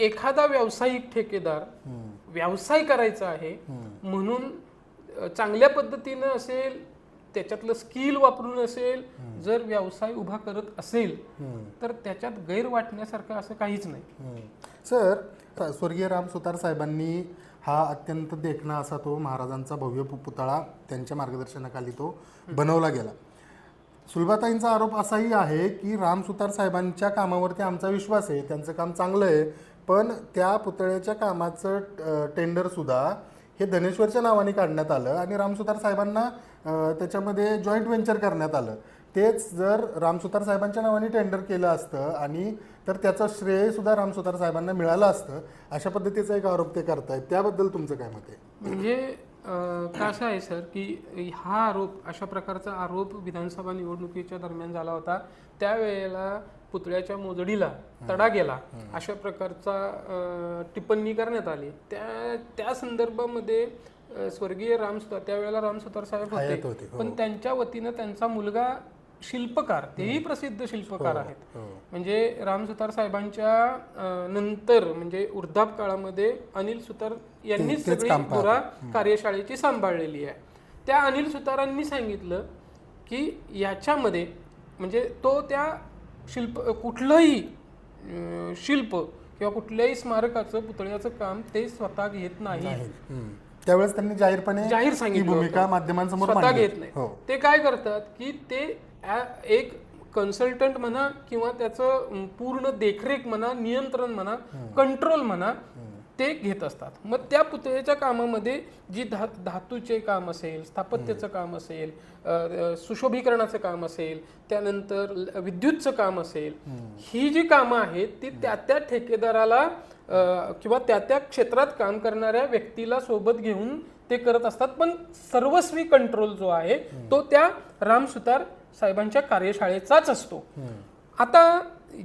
एखादा व्यावसायिक ठेकेदार व्यवसाय करायचा आहे म्हणून चांगल्या पद्धतीनं असेल, त्याच्यातलं स्किल वापरून असेल, जर व्यवसाय उभा करत असेल तर त्याच्यात गैर वाटण्यासारखं असं काहीच नाही. सर, स्वर्गीय राम सुतार साहेबांनी हा अत्यंत देखणा असा तो महाराजांचा भव्य पुतळा त्यांच्या मार्गदर्शनाखाली तो बनवला गेला. सुलभाताईंचा आरोप असाही आहे की राम सुतार साहेबांच्या कामावरती आमचा विश्वास आहे, त्यांचं काम चांगलं आहे, पण त्या पुतळ्याच्या कामाचं टेंडरसुद्धा हे धनेश्वरच्या नावाने काढण्यात आलं आणि राम सुतार साहेबांना त्याच्यामध्ये जॉईंट व्हेंचर करण्यात आलं. तेच जर राम सुतार साहेबांच्या नावाने टेंडर केलं असतं आणि तर त्याचं श्रेयसुद्धा राम सुतार साहेबांना मिळालं असतं, अशा पद्धतीचा एक आरोप ते करतायत. त्याबद्दल तुमचं काय मत आहे? म्हणजे कसं आहे सर की हा आरोप, अशा प्रकारचा आरोप विधानसभा निवडणुकीच्या दरम्यान झाला होता. त्यावेळेला पुतळ्याच्या मोजडीला तडा गेला अशा प्रकारचा टिप्पणी करण्यात आली. त्या संदर्भामध्ये स्वर्गीय राम सुतार, त्यावेळेला राम सुतार साहेब होते, पण त्यांच्या वतीनं त्यांचा मुलगा शिल्पकार, तेही प्रसिद्ध शिल्पकार आहेत. म्हणजे राम सुतार साहेबांच्या नंतर म्हणजे वृद्धापकाळामध्ये अनिल सुतार यांनी सगळी धुरा कार्यशाळेची सांभाळलेली आहे. त्या अनिल सुतारांनी सांगितलं की याच्यामध्ये म्हणजे तो त्या कुठलंही शिल्प किंवा कुठल्याही स्मारकाचं पुतळ्याचं काम ते स्वतः घेत नाही. त्यावेळेस त्यांनी जाहीर सांगितलं भूमिका माध्यमांसमोर स्वतः घेत नाही. ते काय करतात की ते एक कन्सल्टंट म्हणा किंवा त्याचं पूर्ण देखरेख म्हणा, नियंत्रण म्हणा, कंट्रोल म्हणा, ते घेत असतात. मग त्या पुतळ्याच्या कामामध्ये जी धातूचे काम असेल, स्थापत्याचं काम असेल, सुशोभीकरणाचं काम असेल, त्यानंतर विद्युतचं काम असेल, ही जी कामं आहेत ती त्या ठेकेदाराला किंवा त्या क्षेत्रात काम करणाऱ्या व्यक्तीला सोबत घेऊन ते करत असतात. पण सर्वस्वी कंट्रोल जो आहे तो त्या राम सुतार साहेबांच्या कार्यशाळेचाच असतो. आता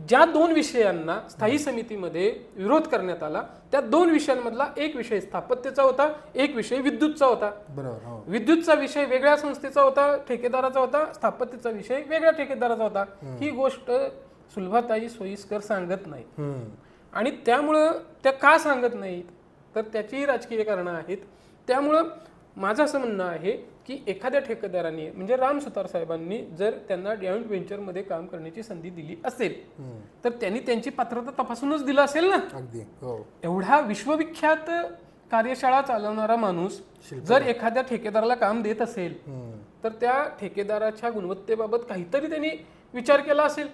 ज्या दोन विषयांना स्थायी समितीमध्ये विरोध करण्यात आला, त्या दोन विषयांमधला एक विषय स्थापत्याचा होता, एक विषय विद्युतचा होता. विद्युतचा विषय वेगळ्या संस्थेचा होता, ठेकेदाराचा होता, स्थापत्याचा विषय वेगळ्या ठेकेदाराचा होता. ही गोष्ट सुलभाताई सोयीस्कर सांगत नाही. आणि त्यामुळं त्या का सांगत नाहीत तर त्याचीही राजकीय कारणं आहेत. त्यामुळं माझं असं म्हणणं आहे की एखाद्या ठेकेदाराने म्हणजे राम सुतार साहेबांनी जर त्यांना जॉईंट व्हेंचरमध्ये काम करण्याची संधी दिली असेल तर त्यांनी त्यांची पात्रता तपासूनच दिलं असेल ना. अगदी एवढा विश्वविख्यात कार्यशाळा चालवणारा माणूस जर एखाद्या ठेकेदाराला काम देत असेल तर त्या ठेकेदाराच्या गुणवत्तेबाबत काहीतरी त्यांनी विचार केला असेल.